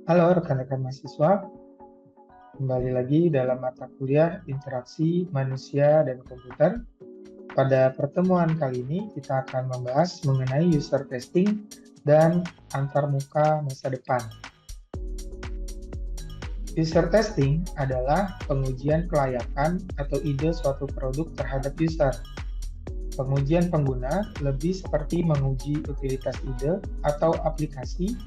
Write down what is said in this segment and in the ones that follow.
Halo rekan-rekan mahasiswa, kembali lagi dalam mata kuliah Interaksi Manusia dan Komputer. Pada pertemuan kali ini kita akan membahas mengenai user testing dan antarmuka masa depan. User testing adalah pengujian kelayakan atau ide suatu produk terhadap user. Pengujian pengguna lebih seperti menguji utilitas ide atau aplikasi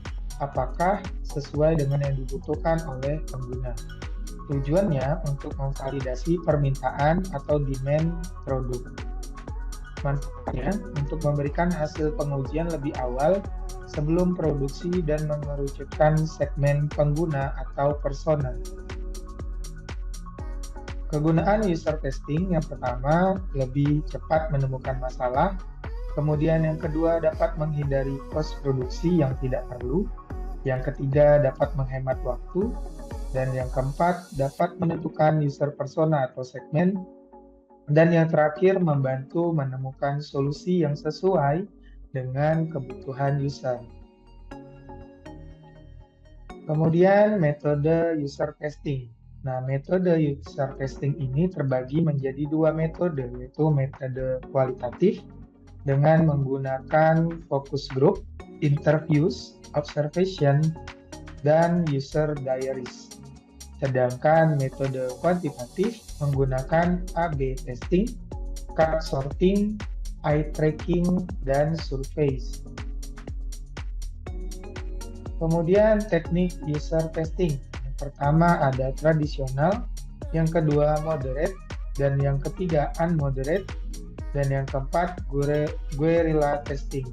apakah sesuai dengan yang dibutuhkan oleh pengguna. Tujuannya untuk memvalidasi permintaan atau demand produk. Manfaatnya untuk memberikan hasil pengujian lebih awal sebelum produksi dan mengerucutkan segmen pengguna atau persona. Kegunaan user testing yang pertama, lebih cepat menemukan masalah. Kemudian yang kedua, dapat menghindari post produksi yang tidak perlu. Yang ketiga, dapat menghemat waktu. Dan yang keempat, dapat menentukan user persona atau segmen. Dan yang terakhir, membantu menemukan solusi yang sesuai dengan kebutuhan user. Kemudian metode user testing. Nah, metode user testing ini terbagi menjadi dua metode, yaitu metode kualitatif dengan menggunakan focus group, interviews, observation, dan user diaries. Sedangkan metode kuantitatif menggunakan A/B testing, card sorting, eye tracking, dan surveys. Kemudian teknik user testing. Yang pertama ada tradisional, yang kedua moderate, dan yang ketiga unmoderate, dan yang keempat guerrilla testing.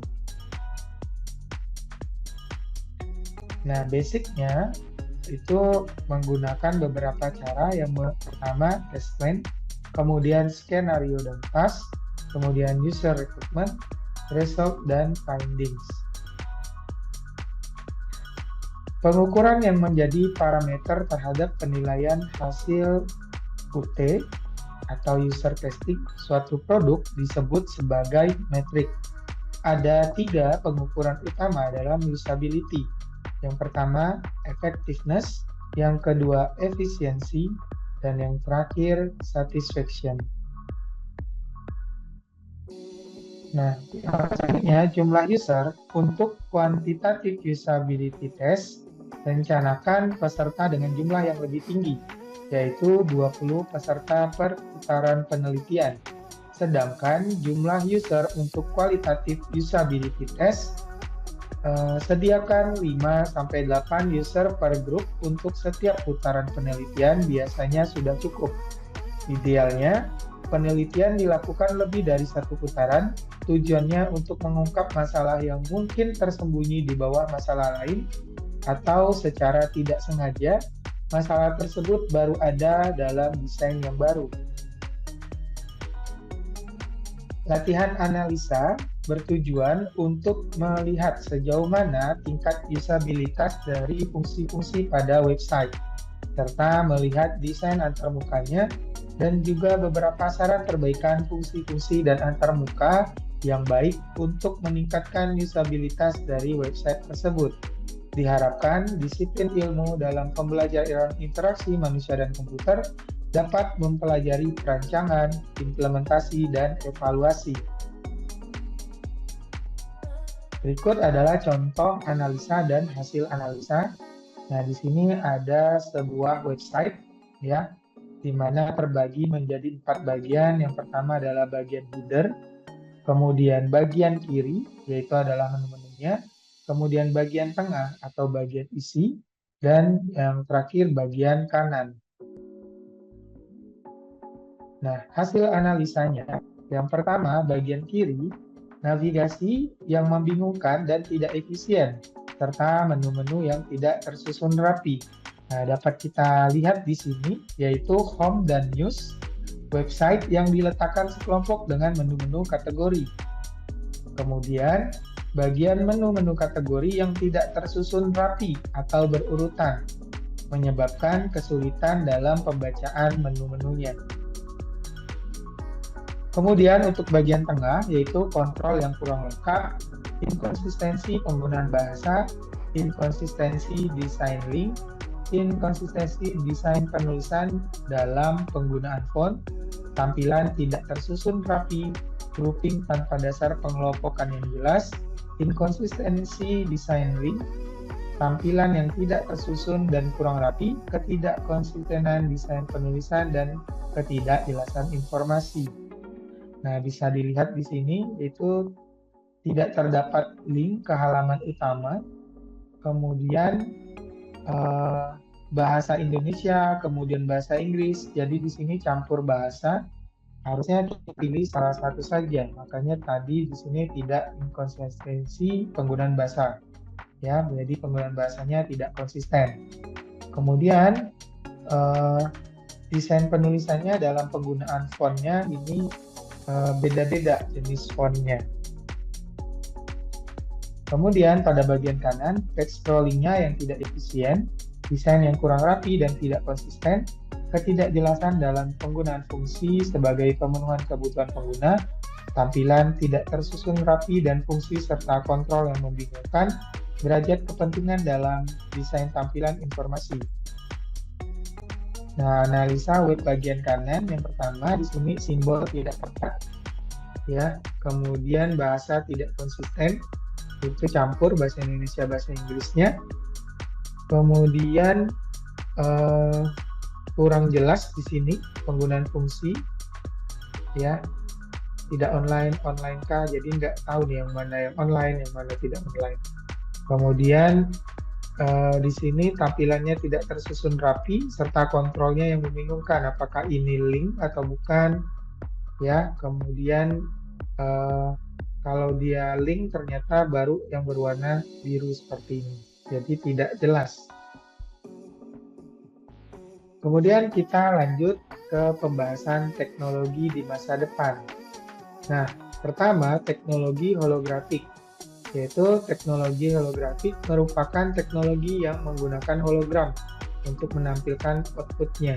Nah, basicnya itu menggunakan beberapa cara. Yang pertama test plan, kemudian skenario dan task, kemudian user recruitment, result, dan findings. Pengukuran yang menjadi parameter terhadap penilaian hasil UT atau user testing suatu produk disebut sebagai metrik. Ada 3 pengukuran utama dalam usability. Yang pertama, effectiveness, yang kedua, efisiensi, dan yang terakhir, satisfaction. Nah, selanjutnya jumlah user untuk quantitative usability test, rencanakan peserta dengan jumlah yang lebih tinggi, yaitu 20 peserta per putaran penelitian. Sedangkan jumlah user untuk qualitative usability test, sediakan 5-8 user per grup untuk setiap putaran penelitian biasanya sudah cukup. Idealnya, penelitian dilakukan lebih dari satu putaran, tujuannya untuk mengungkap masalah yang mungkin tersembunyi di bawah masalah lain, atau secara tidak sengaja, masalah tersebut baru ada dalam desain yang baru. Latihan analisa bertujuan untuk melihat sejauh mana tingkat usabilitas dari fungsi-fungsi pada website, serta melihat desain antarmukanya dan juga beberapa saran perbaikan fungsi-fungsi dan antarmuka yang baik untuk meningkatkan usabilitas dari website tersebut. Diharapkan disiplin ilmu dalam pembelajaran interaksi manusia dan komputer dapat mempelajari perancangan, implementasi, dan evaluasi. Berikut adalah contoh analisa dan hasil analisa. Nah, di sini ada sebuah website ya, di mana terbagi menjadi 4 bagian. Yang pertama adalah bagian header, kemudian bagian kiri yaitu adalah menu-menunya, kemudian bagian tengah atau bagian isi, dan yang terakhir bagian kanan. Nah, hasil analisanya, yang pertama bagian kiri, navigasi yang membingungkan dan tidak efisien, serta menu-menu yang tidak tersusun rapi. Nah, dapat kita lihat di sini, yaitu home dan news, website yang diletakkan sekelompok dengan menu-menu kategori. Kemudian, bagian menu-menu kategori yang tidak tersusun rapi atau berurutan, menyebabkan kesulitan dalam pembacaan menu-menunya. Kemudian untuk bagian tengah, yaitu kontrol yang kurang lengkap, inkonsistensi penggunaan bahasa, inkonsistensi desain link, inkonsistensi desain penulisan dalam penggunaan font, tampilan tidak tersusun rapi, grouping tanpa dasar pengelompokan yang jelas, inkonsistensi desain link, tampilan yang tidak tersusun dan kurang rapi, ketidakkonsistenan desain penulisan, dan ketidakjelasan informasi. Nah, bisa dilihat di sini itu tidak terdapat link ke halaman utama, kemudian bahasa Indonesia, kemudian bahasa Inggris. Jadi di sini campur bahasa, harusnya kita pilih salah satu saja. Makanya tadi di sini tidak inkonsistensi penggunaan bahasa. Ya, jadi penggunaan bahasanya tidak konsisten. Kemudian desain penulisannya dalam penggunaan fontnya ini beda-beda jenis fontnya. Kemudian pada bagian kanan, text scrollingnya yang tidak efisien, desain yang kurang rapi dan tidak konsisten, ketidakjelasan dalam penggunaan fungsi sebagai pemenuhan kebutuhan pengguna, tampilan tidak tersusun rapi dan fungsi serta kontrol yang membingungkan, derajat kepentingan dalam desain tampilan informasi. Nah, analisa web bagian kanan yang pertama di sini simbol tidak tepat, ya. Kemudian bahasa tidak konsisten, itu campur bahasa Indonesia bahasa Inggrisnya. Kemudian kurang jelas di sini penggunaan fungsi, ya. Tidak online kah, jadi nggak tahu nih yang mana yang online, yang mana tidak online. Kemudian di sini tampilannya tidak tersusun rapi serta kontrolnya yang membingungkan, apakah ini link atau bukan, ya. Kemudian kalau dia link ternyata baru yang berwarna biru seperti ini, jadi tidak jelas. Kemudian kita lanjut ke pembahasan teknologi di masa depan. Nah, pertama teknologi holografik, yaitu teknologi holografik merupakan teknologi yang menggunakan hologram untuk menampilkan outputnya.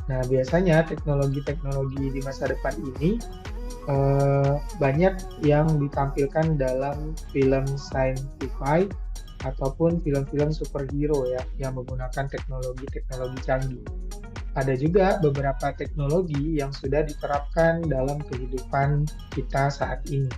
Nah, biasanya teknologi-teknologi di masa depan ini banyak yang ditampilkan dalam film sci-fi ataupun film-film superhero, ya, yang menggunakan teknologi-teknologi canggih. Ada juga beberapa teknologi yang sudah diterapkan dalam kehidupan kita saat ini.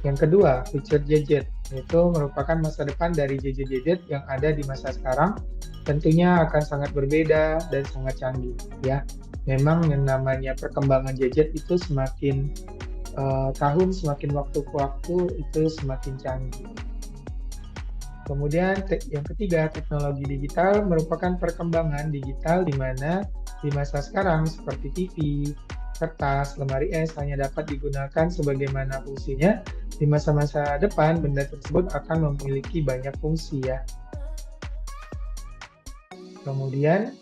Yang kedua, future gadget, yaitu merupakan masa depan dari gadget-gadget yang ada di masa sekarang, tentunya akan sangat berbeda dan sangat canggih, ya. Memang yang namanya perkembangan gadget itu semakin tahun, semakin waktu ke waktu itu semakin canggih. Kemudian yang ketiga, teknologi digital merupakan perkembangan digital di mana di masa sekarang seperti TV, kertas, lemari es hanya dapat digunakan sebagaimana fungsinya. Di masa-masa depan, benda tersebut akan memiliki banyak fungsi, ya. Kemudian,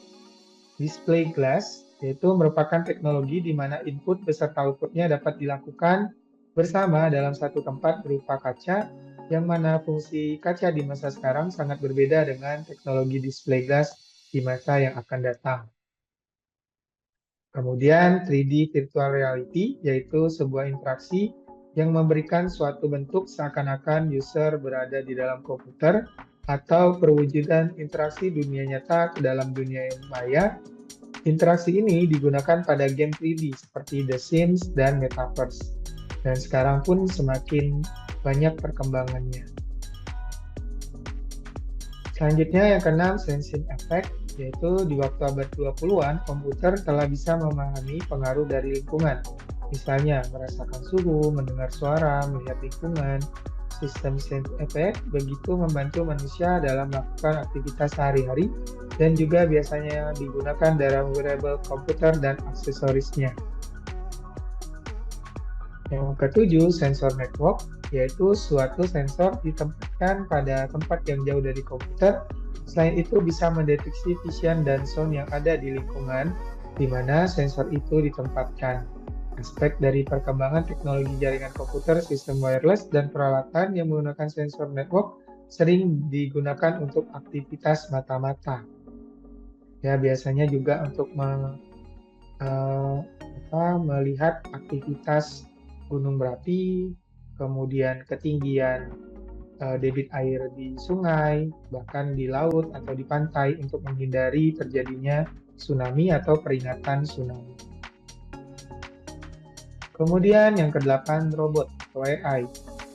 display glass, yaitu merupakan teknologi di mana input beserta outputnya dapat dilakukan bersama dalam satu tempat berupa kaca, yang mana fungsi kaca di masa sekarang sangat berbeda dengan teknologi display glass di masa yang akan datang. Kemudian 3D virtual reality, yaitu sebuah interaksi yang memberikan suatu bentuk seakan-akan user berada di dalam komputer atau perwujudan interaksi dunia nyata ke dalam dunia maya. Interaksi ini digunakan pada game 3D seperti The Sims dan Metaverse. Dan sekarang pun semakin banyak perkembangannya. Selanjutnya yang keenam, sensing effect, yaitu di waktu abad 20-an, komputer telah bisa memahami pengaruh dari lingkungan. Misalnya, merasakan suhu, mendengar suara, melihat lingkungan. Sistem sensing effect begitu membantu manusia dalam melakukan aktivitas sehari-hari dan juga biasanya digunakan dalam wearable komputer dan aksesorisnya. Yang ketujuh, sensor network, yaitu suatu sensor ditempatkan pada tempat yang jauh dari komputer. Selain itu bisa mendeteksi vision dan sound yang ada di lingkungan di mana sensor itu ditempatkan. Aspek dari perkembangan teknologi jaringan komputer, sistem wireless, dan peralatan yang menggunakan sensor network sering digunakan untuk aktivitas mata-mata. Ya, biasanya juga untuk melihat aktivitas gunung berapi, kemudian ketinggian debit air di sungai, bahkan di laut atau di pantai untuk menghindari terjadinya tsunami atau peringatan tsunami. Kemudian yang kedelapan, robot atau AI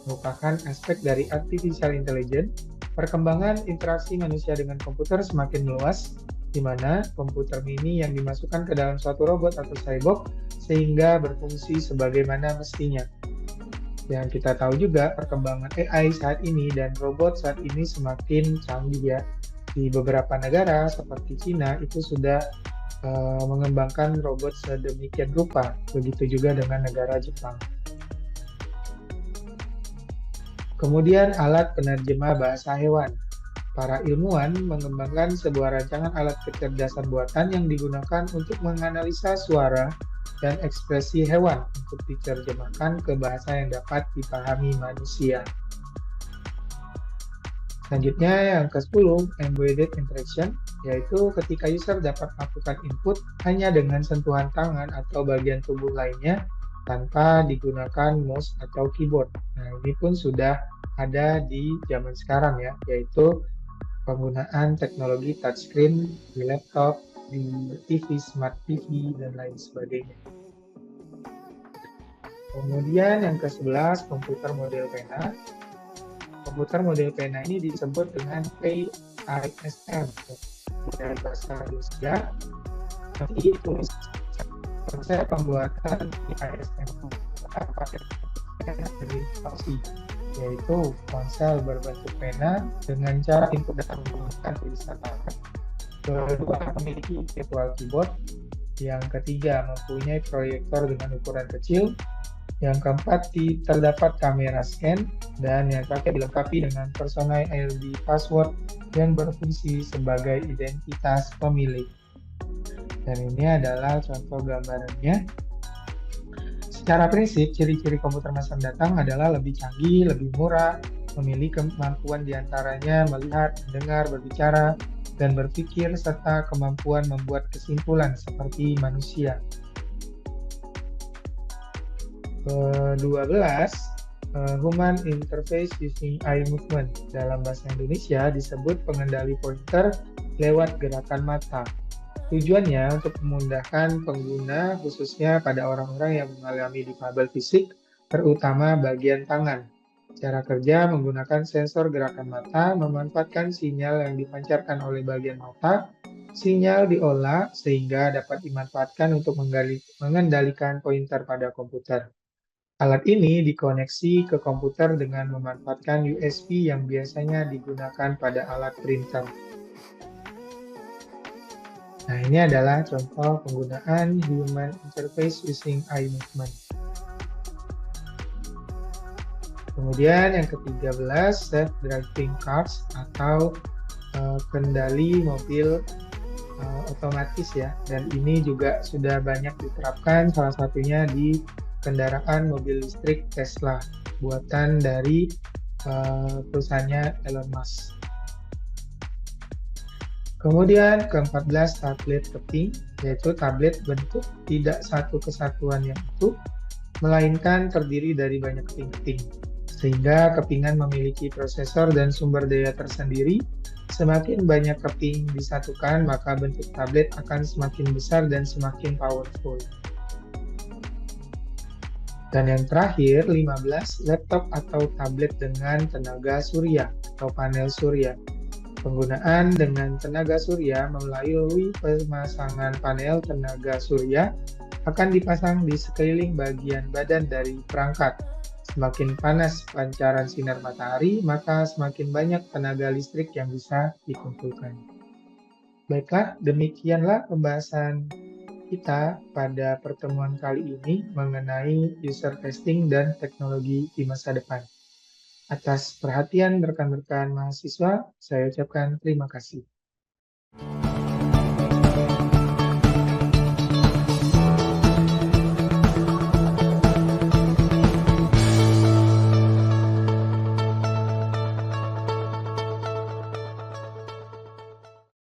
merupakan aspek dari artificial intelligence. Perkembangan interaksi manusia dengan komputer semakin meluas, di mana komputer mini yang dimasukkan ke dalam suatu robot atau cyborg sehingga berfungsi sebagaimana mestinya. Yang kita tahu juga perkembangan AI saat ini dan robot saat ini semakin canggih ya. Di beberapa negara seperti Cina itu sudah mengembangkan robot sedemikian rupa. Begitu juga dengan negara Jepang. Kemudian alat penerjemah bahasa hewan. Para ilmuwan mengembangkan sebuah rancangan alat kecerdasan buatan yang digunakan untuk menganalisa suara dan ekspresi hewan untuk diterjemahkan ke bahasa yang dapat dipahami manusia. Selanjutnya yang ke-10, embedded interaction, yaitu ketika user dapat melakukan input hanya dengan sentuhan tangan atau bagian tubuh lainnya tanpa digunakan mouse atau keyboard. Nah, ini pun sudah ada di zaman sekarang ya, yaitu penggunaan teknologi touchscreen di laptop, di TV, smart TV, dan lain sebagainya. Kemudian yang ke-11, komputer model pena. Komputer model pena ini disebut dengan PISM dari bahasa Rusia. Nanti tulis konsep pembuatan PISM pakai pena dari Rossi, yaitu ponsel berbentuk pena dengan cara input dan menggunakan tulisan tangan. Kedua, memiliki virtual keyboard. Yang ketiga, mempunyai proyektor dengan ukuran kecil. Yang keempat, terdapat kamera scan. Dan yang terakhir, dilengkapi dengan personal ID password yang berfungsi sebagai identitas pemilik. Dan ini adalah contoh gambarannya. Secara prinsip, ciri-ciri komputer masa mendatang adalah lebih canggih, lebih murah, memiliki kemampuan diantaranya melihat, mendengar, berbicara, dan berpikir, serta kemampuan membuat kesimpulan seperti manusia. Ke-12, Human Interface Using Eye Movement. Dalam bahasa Indonesia disebut pengendali pointer lewat gerakan mata. Tujuannya untuk memudahkan pengguna, khususnya pada orang-orang yang mengalami difabel fisik, terutama bagian tangan. Cara kerja menggunakan sensor gerakan mata, memanfaatkan sinyal yang dipancarkan oleh bagian mata. Sinyal diolah sehingga dapat dimanfaatkan untuk mengendalikan pointer pada komputer. Alat ini dikoneksi ke komputer dengan memanfaatkan USB yang biasanya digunakan pada alat printer. Nah, ini adalah contoh penggunaan Human Interface Using Eye Movement. Kemudian yang ke-13, self-driving cars atau kendali mobil otomatis ya. Dan ini juga sudah banyak diterapkan, salah satunya di kendaraan mobil listrik Tesla, buatan dari perusahaannya Elon Musk. Kemudian ke-14, tablet keping, yaitu tablet bentuk tidak satu kesatuan yang utuh, melainkan terdiri dari banyak keping-keping. Sehingga kepingan memiliki prosesor dan sumber daya tersendiri. Semakin banyak keping disatukan, maka bentuk tablet akan semakin besar dan semakin powerful. Dan yang terakhir, 15, laptop atau tablet dengan tenaga surya atau panel surya. Penggunaan dengan tenaga surya melalui pemasangan panel tenaga surya akan dipasang di sekeliling bagian badan dari perangkat. Semakin panas pancaran sinar matahari, maka semakin banyak tenaga listrik yang bisa dikumpulkan. Baiklah, demikianlah pembahasan kita pada pertemuan kali ini mengenai user testing dan teknologi di masa depan. Atas perhatian rekan-rekan mahasiswa, saya ucapkan terima kasih.